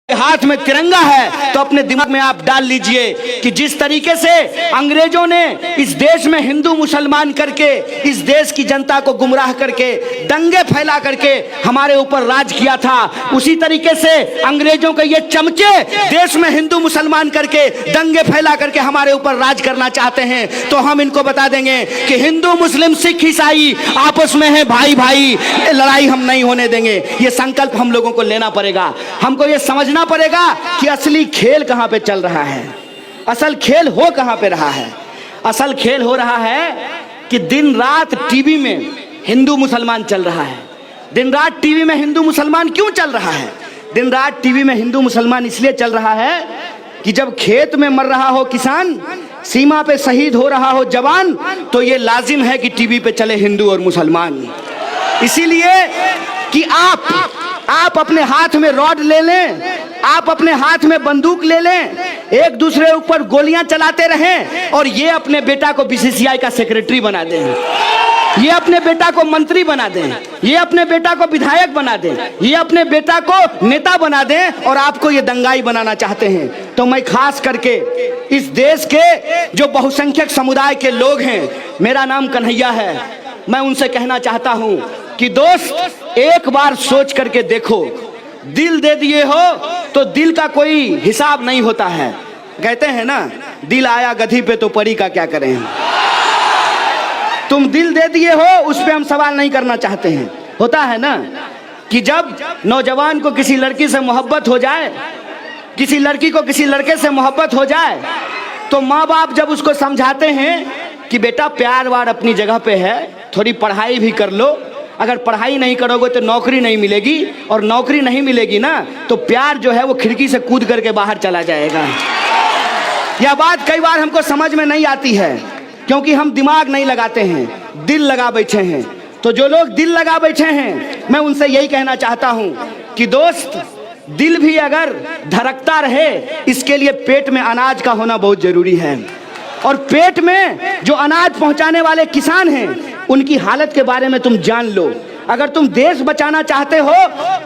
हाथ में तिरंगा है तो अपने दिमाग में आप डाल लीजिए कि जिस तरीके से अंग्रेजों ने इस देश में हिंदू मुसलमान करके इस देश की जनता को गुमराह करके दंगे फैला करके हमारे ऊपर राज किया था, उसी तरीके से अंग्रेजों के ये चमचे देश में हिंदू मुसलमान करके दंगे फैला करके हमारे ऊपर राज करना चाहते हैं। तो हम इनको बता देंगे कि हिंदू मुस्लिम सिख ईसाई आपस में है भाई भाई, लड़ाई हम नहीं होने देंगे। ये संकल्प हम लोगों को लेना पड़ेगा। हमको ये समझना पड़ेगा कि असली खेल कहां पे चल रहा है, असल खेल हो कहां पे रहा है। असल खेल हो रहा है कि दिन रात टीवी में हिंदू मुसलमान चल रहा है। दिन रात टीवी में हिंदू मुसलमान क्यों चल रहा है? दिन रात टीवी में हिंदू मुसलमान इसलिए चल रहा है कि जब खेत में मर रहा हो किसान, सीमा पे शहीद हो रहा हो जवान, तो ये लाजिम है कि टीवी पे चले हिंदू और मुसलमान। इसीलिए कि आप अपने हाथ में रॉड ले लें, आप अपने हाथ में बंदूक ले लें, एक दूसरे ऊपर गोलियां चलाते रहें और ये अपने बेटा को बीसीसीआई का सेक्रेटरी बना दें, ये अपने बेटा को मंत्री बना दें, ये अपने बेटा को विधायक बना दें, ये अपने बेटा को नेता बना दें और आपको ये दंगाई बनाना चाहते हैं। तो मैं खास करके इस देश के जो बहुसंख्यक समुदाय के लोग हैं, मेरा नाम कन्हैया है, मैं उनसे कहना चाहता हूं कि दोस्त एक बार सोच करके देखो, दिल दे दिए हो तो दिल का कोई हिसाब नहीं होता है। कहते हैं ना, दिल आया गधी पे तो परी का क्या करें। तुम दिल दे दिए हो, उस पे हम सवाल नहीं करना चाहते हैं। होता है ना कि जब नौजवान को किसी लड़की से मोहब्बत हो जाए, किसी लड़की को किसी लड़के से मोहब्बत हो जाए, तो माँ बाप जब उसको समझाते हैं कि बेटा प्यार वार अपनी जगह पे है, थोड़ी पढ़ाई भी कर लो, अगर पढ़ाई नहीं करोगे तो नौकरी नहीं मिलेगी, और नौकरी नहीं मिलेगी ना तो प्यार जो है वो खिड़की से कूद करके बाहर चला जाएगा। यह बात कई बार हमको समझ में नहीं आती है क्योंकि हम दिमाग नहीं लगाते हैं, दिल लगा बैठे हैं। तो जो लोग दिल लगा बैठे हैं, मैं उनसे यही कहना चाहता हूं कि दोस्त, दिल भी अगर धड़कता रहे, इसके लिए पेट में अनाज का होना बहुत जरूरी है। और पेट में जो अनाज पहुंचाने वाले किसान हैं, उनकी हालत के बारे में तुम जान लो। अगर तुम देश बचाना चाहते हो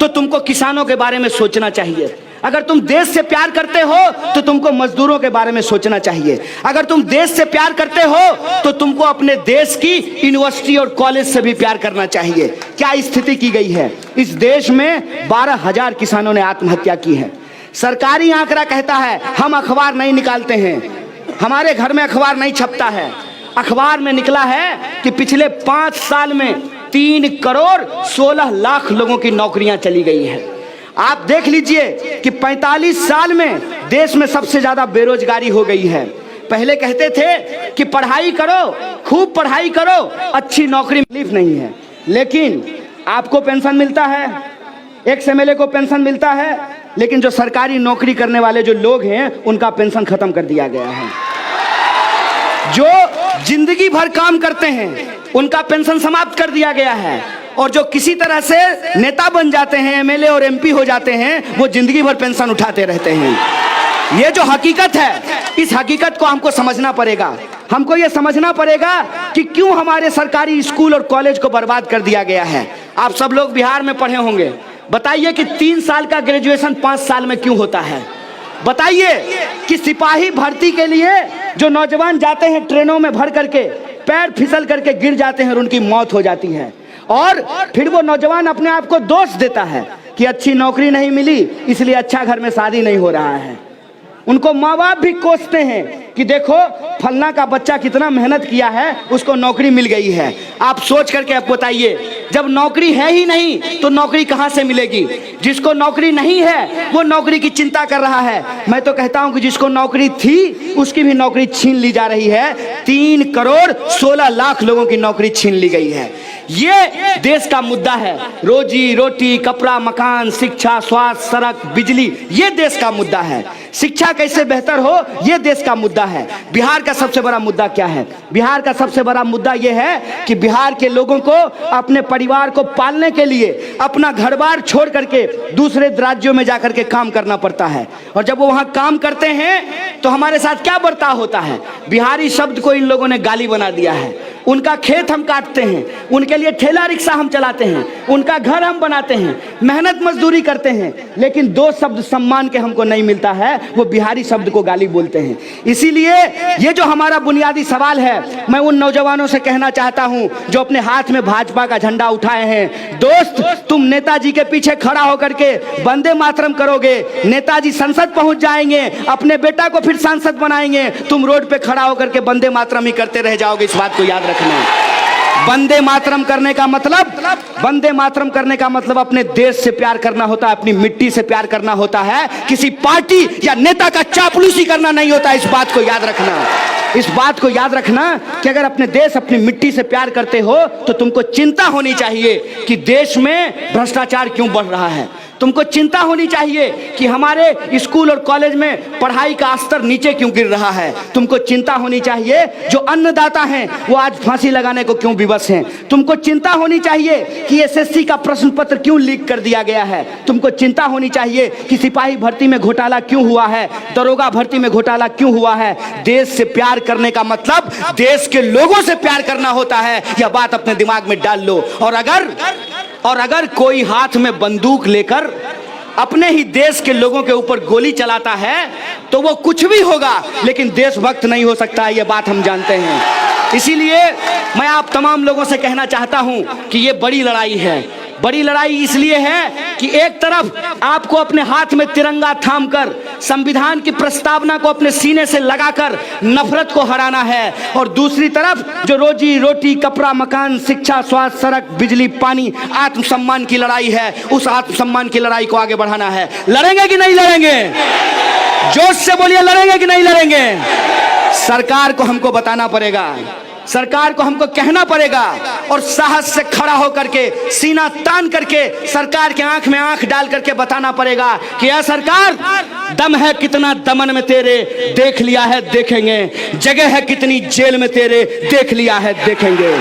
तो तुमको किसानों के बारे में सोचना चाहिए। अगर तुम देश से प्यार करते हो तो तुमको मजदूरों के बारे में सोचना चाहिए। अगर तुम देश से प्यार करते हो तो तुमको अपने देश की यूनिवर्सिटी और कॉलेज से भी प्यार करना चाहिए। क्या स्थिति की गई है इस देश में? 12,000 किसानों ने आत्महत्या की है। सरकारी आंकड़ा कहता है, हम अखबार नहीं निकालते हैं, हमारे घर में अखबार नहीं छपता है। अखबार में निकला है कि पिछले 5 साल में 3 करोड़ 16 लाख लोगों की नौकरियां चली गई है। आप देख लीजिए कि 45 साल में देश में सबसे ज्यादा बेरोजगारी हो गई है। पहले कहते थे कि पढ़ाई करो, खूब पढ़ाई करो, अच्छी नौकरी तकलीफ नहीं है, लेकिन आपको पेंशन मिलता है, एक एमएलए को पेंशन मिलता है, लेकिन जो सरकारी नौकरी करने वाले जो लोग हैं उनका पेंशन खत्म कर दिया गया है। जो जिंदगी भर काम करते हैं उनका पेंशन समाप्त कर दिया गया है, और जो किसी तरह से नेता बन जाते हैं, एमएलए और एमपी हो जाते हैं, वो जिंदगी भर पेंशन उठाते रहते हैं। ये जो हकीकत है, इस हकीकत को हमको समझना पड़ेगा। हमको ये समझना पड़ेगा कि क्यों हमारे सरकारी स्कूल और कॉलेज को बर्बाद कर दिया गया है। आप सब लोग बिहार में पढ़े होंगे, बताइए कि 3 साल का ग्रेजुएशन 5 साल में क्यों होता है? बताइए कि सिपाही भर्ती के लिए जो नौजवान जाते हैं ट्रेनों में भर करके, पैर फिसल करके गिर जाते हैं और उनकी मौत हो जाती है, और फिर वो नौजवान अपने आप को दोष देता है कि अच्छी नौकरी नहीं मिली इसलिए अच्छा घर में शादी नहीं हो रहा है। उनको माँ बाप भी कोसते हैं कि देखो फलना का बच्चा कितना मेहनत किया है, उसको नौकरी मिल गई है। आप सोच करके आप बताइए, जब नौकरी है ही नहीं तो नौकरी कहाँ से मिलेगी? जिसको नौकरी नहीं है वो नौकरी की चिंता कर रहा है। मैं तो कहता हूं कि जिसको नौकरी थी उसकी भी नौकरी छीन ली जा रही है। 3 करोड़ 16 लाख लोगों की नौकरी छीन ली गई है। ये देश का मुद्दा है। रोजी रोटी, कपड़ा, मकान, शिक्षा, स्वास्थ्य, सड़क, बिजली, ये देश का मुद्दा है। शिक्षा कैसे बेहतर हो, ये देश का मुद्दा है। बिहार का सबसे बड़ा मुद्दा क्या है? बिहार का सबसे बड़ा मुद्दा ये है कि बिहार के लोगों को अपने परिवार को पालने के लिए अपना घर बार छोड़ करके दूसरे राज्यों में जाकर के काम करना पड़ता है, और जब वो वहां काम करते हैं तो हमारे साथ क्या बर्ताव होता है? बिहारी शब्द को इन लोगों ने गाली बना दिया है। उनका खेत हम काटते हैं, उनके लिए ठेला रिक्शा हम चलाते हैं, उनका घर हम बनाते हैं, मेहनत मजदूरी करते हैं, लेकिन दो शब्द सम्मान के हमको नहीं मिलता है, वो बिहारी शब्द को गाली बोलते हैं। इसीलिए ये जो हमारा बुनियादी सवाल है, मैं उन नौजवानों से कहना चाहता हूं जो अपने हाथ में भाजपा का झंडा उठाए हैं, दोस्त तुम नेताजी के पीछे खड़ा होकर के वंदे मातरम करोगे, नेताजी संसद पहुंच जाएंगे, अपने बेटा को फिर सांसद बनाएंगे, तुम रोड पे खड़ा होकर के वंदे मातरम ही करते रह जाओगे। इस बात को याद रखना। वंदे मातरम करने का मतलब, वंदे मातरम करने का मतलब अपने देश से प्यार करना होता है, अपनी मिट्टी से प्यार करना होता है, किसी पार्टी या नेता का चापलूसी करना नहीं होता। इस बात को याद रखना, इस बात को याद रखना कि अगर अपने देश अपनी मिट्टी से प्यार करते हो तो तुमको चिंता होनी चाहिए कि देश में भ्रष्टाचार क्यों बढ़ रहा है। तुमको चिंता होनी चाहिए कि हमारे स्कूल और कॉलेज में पढ़ाई का स्तर नीचे क्यों गिर रहा है। तुमको चिंता होनी चाहिए जो अन्नदाता हैं वो आज फांसी लगाने को क्यों विवश हैं। तुमको चिंता होनी चाहिए कि एसएससी का प्रश्न पत्र क्यों लीक कर दिया गया है। तुमको चिंता होनी चाहिए कि सिपाही भर्ती में घोटाला क्यों हुआ है, दरोगा भर्ती में घोटाला क्यों हुआ है। देश से प्यार करने का मतलब देश के लोगों से प्यार करना होता है, यह बात अपने दिमाग में डाल लो। और अगर कोई हाथ में बंदूक लेकर अपने ही देश के लोगों के ऊपर गोली चलाता है तो वो कुछ भी होगा, लेकिन देशभक्त नहीं हो सकता है, ये बात हम जानते हैं। इसीलिए मैं आप तमाम लोगों से कहना चाहता हूं कि ये बड़ी लड़ाई है। बड़ी लड़ाई इसलिए है कि एक तरफ आपको अपने हाथ में तिरंगा थामकर संविधान की प्रस्तावना को अपने सीने से लगाकर नफरत को हराना है, और दूसरी तरफ जो रोजी रोटी, कपड़ा, मकान, शिक्षा, स्वास्थ्य, सड़क, बिजली, पानी, आत्मसम्मान की लड़ाई है, उस आत्मसम्मान की लड़ाई को आगे बढ़ाना है। लड़ेंगे कि नहीं लड़ेंगे? जोश से बोलिए, लड़ेंगे कि नहीं लड़ेंगे? सरकार को हमको बताना पड़ेगा, सरकार को हमको कहना पड़ेगा, और साहस से खड़ा होकर के, सीना तान करके सरकार के आंख में आंख डाल करके बताना पड़ेगा कि यह सरकार, दम है कितना दमन में तेरे, देख लिया है देखेंगे, जगह है कितनी जेल में तेरे, देख लिया है देखेंगे।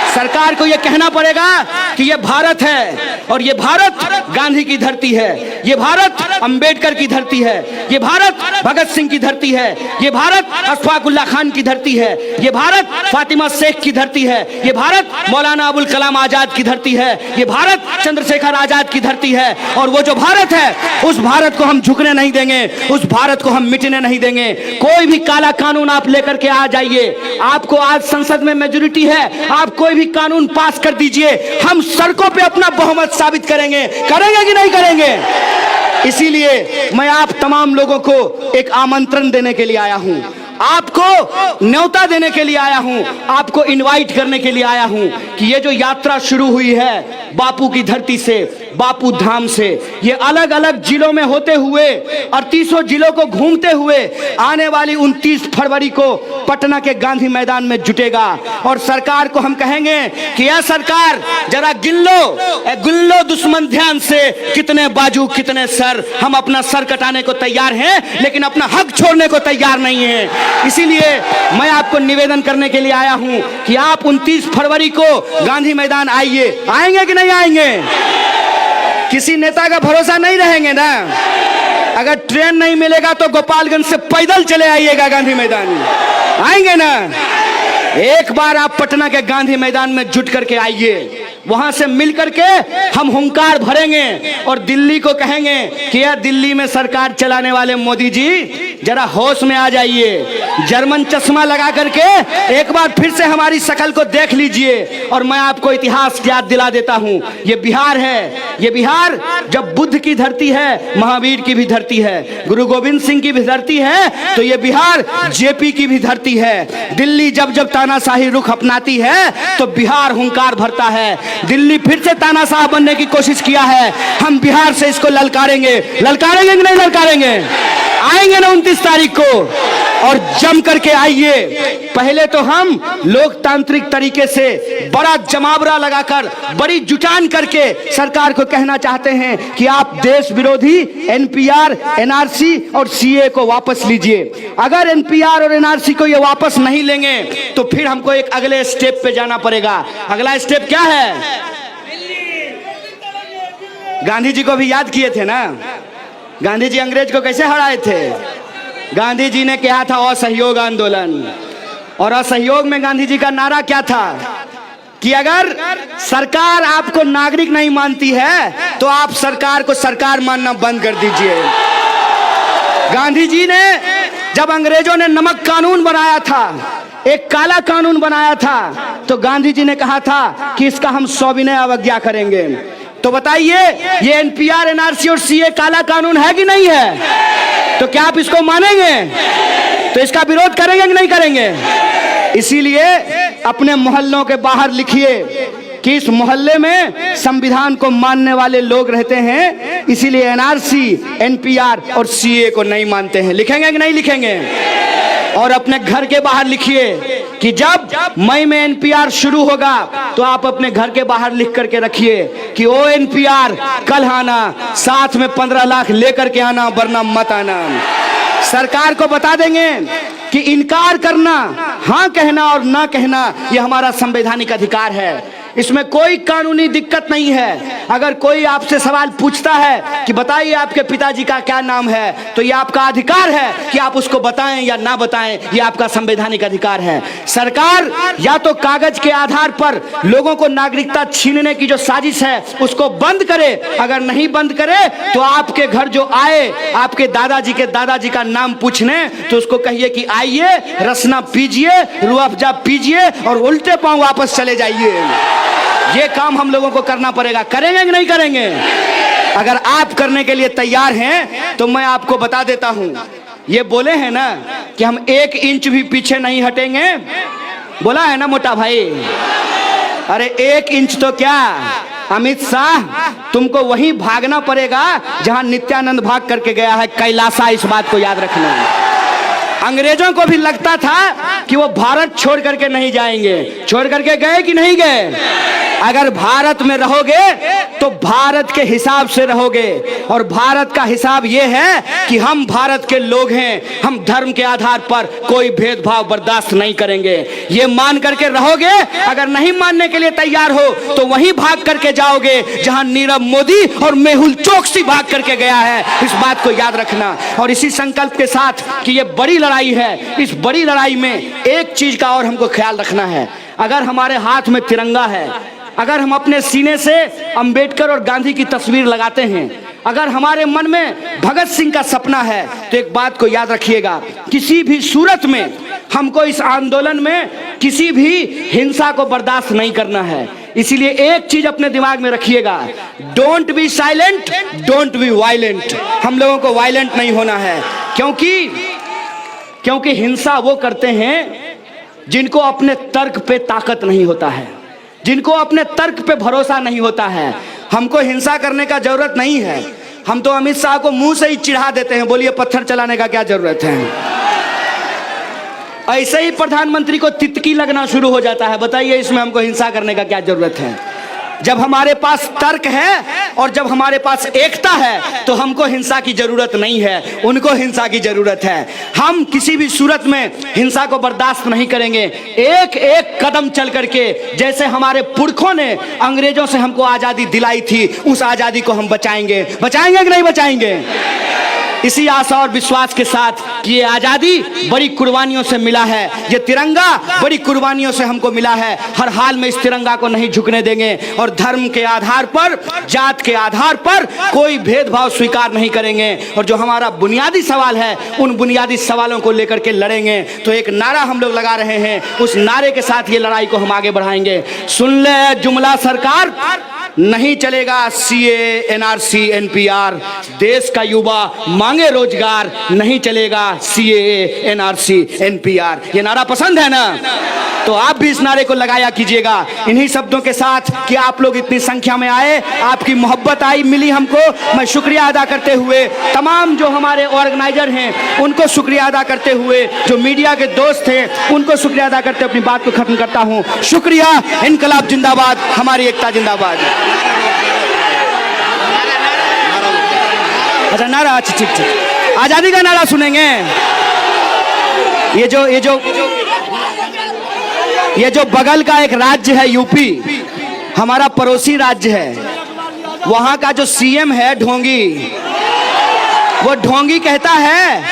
सरकार को यह कहना पड़ेगा कि यह भारत है, और यह भारत गांधी की धरती है, यह भारत अंबेडकर की धरती है, यह भारत भगत सिंह की धरती है, यह भारत अशफाक उल्लाह खान की धरती है, यह भारत फातिमा शेख की धरती है, यह भारत मौलाना अबुल कलाम आजाद की धरती है, यह भारत चंद्रशेखर आजाद की धरती है। और वो जो भारत है, उस भारत को हम झुकने नहीं देंगे, उस भारत को हम मिटने नहीं देंगे। कोई भी काला कानून आप लेकर के आ जाइए, आपको आज संसद में मेजोरिटी है, आप कोई भी कानून पास कर दीजिए, हम सड़कों पे अपना बहुमत साबित करेंगे। करेंगे कि नहीं करेंगे? इसीलिए मैं आप तमाम लोगों को एक आमंत्रण देने के लिए आया हूं, आपको न्योता देने के लिए आया हूं, आपको इनवाइट करने के लिए आया हूं कि ये जो यात्रा शुरू हुई है बापू की धरती से, बापू धाम से, ये अलग अलग जिलों में होते हुए 38 जिलों को घूमते हुए आने वाली 29 फरवरी को पटना के गांधी मैदान में जुटेगा। और सरकार को हम कहेंगे कि यह सरकार जरा गिन लो दुश्मन ध्यान से, कितने बाजू कितने सर। हम अपना सर कटाने को तैयार हैं, लेकिन अपना हक छोड़ने को तैयार नहीं है। इसीलिए मैं आपको निवेदन करने के लिए आया हूं कि आप 29 फरवरी को गांधी मैदान आइए। आएंगे कि नहीं आएंगे? किसी नेता का भरोसा नहीं रहेंगे ना। अगर ट्रेन नहीं मिलेगा तो गोपालगंज से पैदल चले आइएगा गांधी मैदान। आएंगे ना? एक बार आप पटना के गांधी मैदान में जुट करके आइए, वहां से मिलकर के हम हुंकार भरेंगे और दिल्ली को कहेंगे कि यार दिल्ली में सरकार चलाने वाले मोदी जी जरा होश में आ जाइए, जर्मन चश्मा लगा करके एक बार फिर से हमारी शक्ल को देख लीजिए। और मैं आपको इतिहास याद दिला देता हूं, ये बिहार है, ये बिहार जब बुद्ध की धरती है, महावीर की भी धरती है, गुरु गोविंद सिंह की भी धरती है, तो ये बिहार जेपी की भी धरती है। दिल्ली जब जब तानाशाही रुख अपनाती है तो बिहार हुंकार भरता है। दिल्ली फिर से तानाशाह बनने की कोशिश किया है, हम बिहार से इसको ललकारेंगे। ललकारेंगे कि नहीं ललकारेंगे? आएंगे ना 29 तारीख को, और जम करके आइए। पहले तो हम लोकतांत्रिक तरीके से बड़ा जमावड़ा लगाकर, बड़ी जुटान करके सरकार को कहना चाहते हैं कि आप देश विरोधी एनपीआर, एनआरसी और सीए को वापस लीजिए। अगर एनपीआर और एनआरसी को ये वापस नहीं लेंगे तो फिर हमको एक अगले स्टेप पे जाना पड़ेगा। अगला स्टेप क्या है? गांधी जी को भी याद किए थे ना, गांधी जी अंग्रेज को कैसे हराए थे? गांधी जी ने कहा था असहयोग आंदोलन। और असहयोग में गांधी जी का नारा क्या था कि अगर सरकार आपको नागरिक नहीं मानती है तो आप सरकार को सरकार मानना बंद कर दीजिए। गांधी जी ने जब अंग्रेजों ने नमक कानून बनाया था, एक काला कानून बनाया था, तो गांधी जी ने कहा था कि इसका हम सविनय अवज्ञा करेंगे। तो बताइए, ये एनपीआर, एनआरसी और सीए काला कानून है कि नहीं है? तो क्या आप इसको मानेंगे? तो इसका विरोध करेंगे कि नहीं करेंगे? इसीलिए अपने मोहल्लों के बाहर लिखिए कि इस मोहल्ले में संविधान को मानने वाले लोग रहते हैं, इसीलिए एनआरसी, एनपीआर और सीए को नहीं मानते हैं। लिखेंगे कि नहीं लिखेंगे? और अपने घर के बाहर लिखिए कि जब मई में एनपीआर शुरू होगा तो आप अपने घर के बाहर लिख करके रखिए कि ओ एनपीआर कल आना, साथ में 15 लाख लेकर के आना, वरना मत आना। सरकार को बता देंगे कि इनकार करना, हाँ कहना और ना कहना ये हमारा संवैधानिक अधिकार है, इसमें कोई कानूनी दिक्कत नहीं है। अगर कोई आपसे सवाल पूछता है कि बताइए आपके पिताजी का क्या नाम है, तो ये आपका अधिकार है कि आप उसको बताएं या ना बताएं, ये आपका संवैधानिक अधिकार है। सरकार या तो कागज के आधार पर लोगों को नागरिकता छीनने की जो साजिश है उसको बंद करे, अगर नहीं बंद करे तो आपके घर जो आए आपके दादाजी का नाम पूछने, तो उसको कहिए कि आइए, रसना पीजिए, रूह अफ़ज़ा पीजिए और उल्टे पांव वापस चले जाइए। ये काम हम लोगों को करना पड़ेगा। करेंगे कि नहीं करेंगे? अगर आप करने के लिए तैयार हैं तो मैं आपको बता देता हूं, ये बोले हैं ना कि हम 1 इंच भी पीछे नहीं हटेंगे, बोला है ना मोटा भाई? अरे 1 इंच तो क्या, अमित शाह तुमको वहीं भागना पड़ेगा जहां नित्यानंद भाग करके गया है, कैलासा। इस बात को याद रखना। अंग्रेजों को भी लगता था कि वो भारत छोड़ करके नहीं जाएंगे, छोड़ करके गए कि नहीं गए? अगर भारत में रहोगे तो भारत के हिसाब से रहोगे, और भारत का हिसाब ये है कि हम भारत के लोग हैं, हम धर्म के आधार पर कोई भेदभाव बर्दाश्त नहीं करेंगे। ये मान करके रहोगे। अगर नहीं मानने के लिए तैयार हो तो वहीं भाग करके जाओगे जहां नीरव मोदी और मेहुल चोकसी भाग करके गया है। इस बात को याद रखना। और इसी संकल्प के साथ कि ये बड़ी लड़ाई है, इस बड़ी लड़ाई में एक चीज का और हमको ख्याल रखना है। अगर हमारे हाथ में तिरंगा है, अगर हम अपने सीने से अंबेडकर और गांधी की तस्वीर लगाते हैं, अगर हमारे मन में भगत सिंह का सपना है, तो एक बात को याद रखिएगा, किसी भी सूरत में हमको इस आंदोलन में किसी भी हिंसा को बर्दाश्त नहीं करना है। इसीलिए एक चीज अपने दिमाग में रखिएगा, don't be silent, don't be violent. हम लोगों को वायलेंट नहीं होना है, क्योंकि हिंसा वो करते हैं जिनको अपने तर्क पे ताकत नहीं होता है, जिनको अपने तर्क पे भरोसा नहीं होता है। हमको हिंसा करने का जरूरत नहीं है। हम तो अमित शाह को मुंह से ही चिढ़ा देते हैं, बोलिए पत्थर चलाने का क्या जरूरत है? ऐसे ही प्रधानमंत्री को तितकी लगना शुरू हो जाता है। बताइए इसमें हमको हिंसा करने का क्या जरूरत है? जब हमारे पास तर्क है और जब हमारे पास एकता है तो हमको हिंसा की जरूरत नहीं है, उनको हिंसा की जरूरत है। हम किसी भी सूरत में हिंसा को बर्दाश्त नहीं करेंगे। एक एक कदम चल करके, जैसे हमारे पुरखों ने अंग्रेजों से हमको आजादी दिलाई थी, उस आजादी को हम बचाएंगे। बचाएंगे कि नहीं बचाएंगे? इसी आशा और विश्वास के साथ कि ये आजादी बड़ी कुर्बानियों से मिला है, ये तिरंगा बड़ी कुर्बानियों से हमको मिला है, हर हाल में इस तिरंगा को नहीं झुकने देंगे और धर्म के आधार पर, जात के आधार पर कोई भेदभाव स्वीकार नहीं करेंगे। और जो हमारा बुनियादी सवाल है, उन बुनियादी सवालों को लेकर के लड़ेंगे। तो एक नारा हम लोग लगा रहे हैं, उस नारे के साथ ये लड़ाई को हम आगे बढ़ाएंगे। सुन ले जुमला सरकार, नहीं चलेगा सीए, एनआरसी, एनपीआर। देश का युवा मांगे रोजगार, नहीं चलेगा सीए, एनआरसी, एनपीआर। ये नारा पसंद है ना? तो आप भी इस नारे को लगाया कीजिएगा। इन्हीं शब्दों के साथ कि आप लोग इतनी संख्या में आए, आपकी मोहब्बत आई मिली हमको, मैं शुक्रिया अदा करते हुए तमाम जो हमारे ऑर्गेनाइजर हैं उनको शुक्रिया अदा करते हुए, जो मीडिया के दोस्त हैं उनको शुक्रिया अदा करते अपनी बात को खत्म करता हूँ। शुक्रिया। इनकलाब जिंदाबाद, हमारी एकता जिंदाबाद। अच्छा नारा, अच्छा ठीक ठीक, आजादी का नारा सुनेंगे। ये जो बगल का एक राज्य है यूपी, हमारा पड़ोसी राज्य है, वहां का जो सीएम है ढोंगी, वो ढोंगी कहता है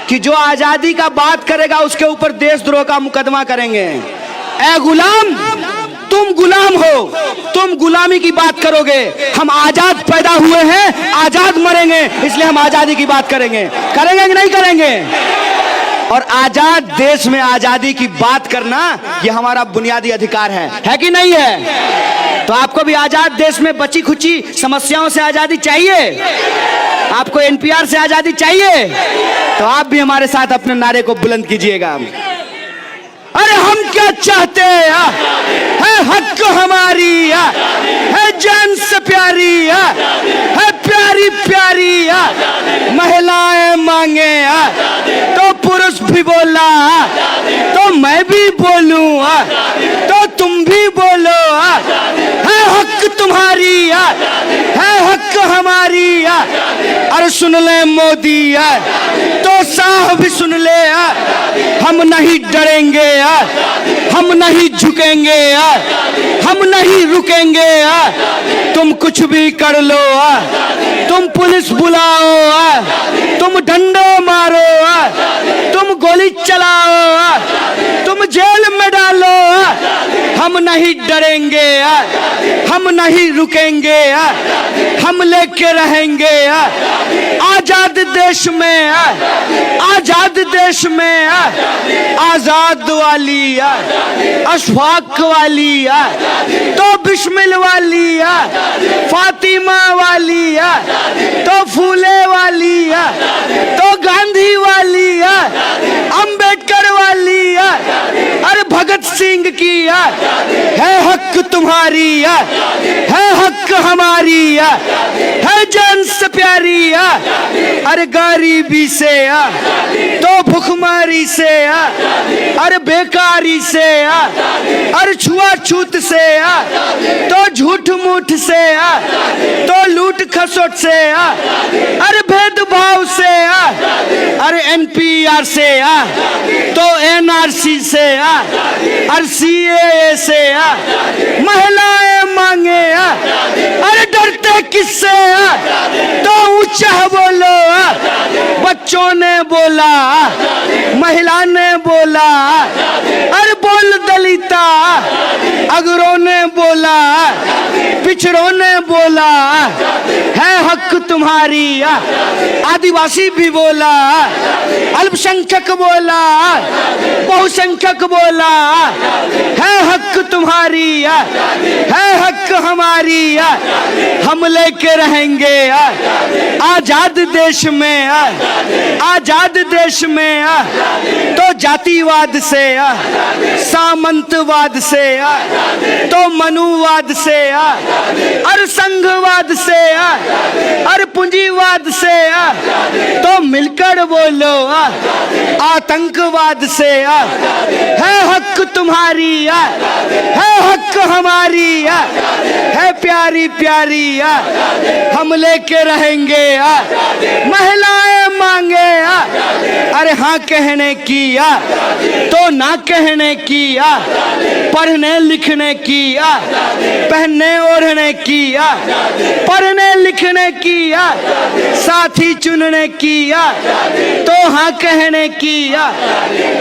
कि जो आजादी का बात करेगा उसके ऊपर देशद्रोह का मुकदमा करेंगे। ए गुलाम, तुम गुलाम हो, तुम गुलामी की बात करोगे। हम आजाद पैदा हुए हैं, आजाद मरेंगे, इसलिए हम आजादी की बात करेंगे। करेंगे कि नहीं करेंगे? और आजाद देश में आजादी की बात करना ये हमारा बुनियादी अधिकार है कि नहीं है? तो आपको भी आजाद देश में बची खुची समस्याओं से आजादी चाहिए? आपको एनपीआर से आजादी चाहिए? तो आप भी हमारे साथ अपने नारे को बुलंद कीजिएगा। अरे हम क्या चाहते हैं? है हक हमारी, है जान से प्यारी, है प्यारी प्यारी महिलाएं मांगे तो पुरुष भी बोला, तो मैं भी बोलूं, तो तुम भी बोलो। है हक तुम्हारी, है हक हमारी। अरे सुन ले मोदी, तो साहब भी सुन ले। हम नहीं डरेंगे, हम नहीं झुकेंगे, हम नहीं रुकेंगे। तुम कुछ भी कर लो, तुम पुलिस बुलाओ, तुम डंडो मारो, तुम गोली चलाओ, तुम जेल में डालो, हम नहीं डरेंगे, हम नहीं रुकेंगे, हम लेके रहेंगे। आजाद देश में, आजाद देश में आजाद वाली, अशफाक वाली, तो बिस्मिल वाली, फातिमा वाली, तो फूले वाली, तो गांधी वाली, अंबेडकर वाली, अरे भगत सिंह की। है हक तुम्हारी, है हक हमारी, है जान से प्यारी। अरे गरीबी से, तो भुखमरी से, अरे बेकारी से, अरे छुआछूत से, तो झूठ मूठ से, तो लूट खसोट से, अरे भेदभाव से, अरे एनपीआर से, तो एनआरसी से, अरे सीएए से महिलाएं मांगे। अरे डरते किससे? तो ऊंचा बोलो। बच्चों ने बोला, महिला ने बोला, अरे बोल दलिता, अगरों ने बोला, पिछड़ों ने बोला, है हक तुम्हारी। आदिवासी भी बोला, अल्पसंख्यक बोला, बहुसंख्यक बोला, है हक तुम्हारी, है हक हमारी। हम लेके रहेंगे आजाद देश में, आजाद देश में। तो जातिवाद से, सामंतवाद से, तो मनुवाद से, और संघवाद से, और पूंजीवाद से, तो मिलकर बोलो आतंकवाद से। है हक तुम्हारी, है हक हमारी, है प्यारी प्यारी, हम लेके रहेंगे। महिलाएं मांगे, अरे हाँ कहने की, तो ना कहने की, पढ़ने लिखने की, पहनने ओढ़ने की, पढ़ने लिखने की, साथी चुनने की, तो हाँ कहने की,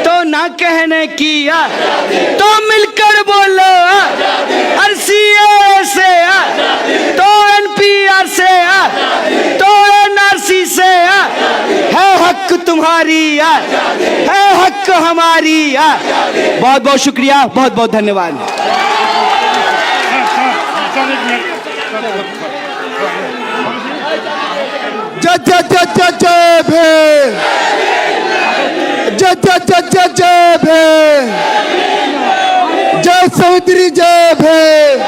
तो ना कहने की, तो मिलकर बोलो। सीए से, तो एनपीआर से, तो एनआरसी से, है हक तुम्हारी, है हक हमारी। बहुत बहुत शुक्रिया, बहुत बहुत धन्यवाद। जय जय जय जय जय भीम, जय जय जय जय जय भीम, जय सौदरी जय भीम।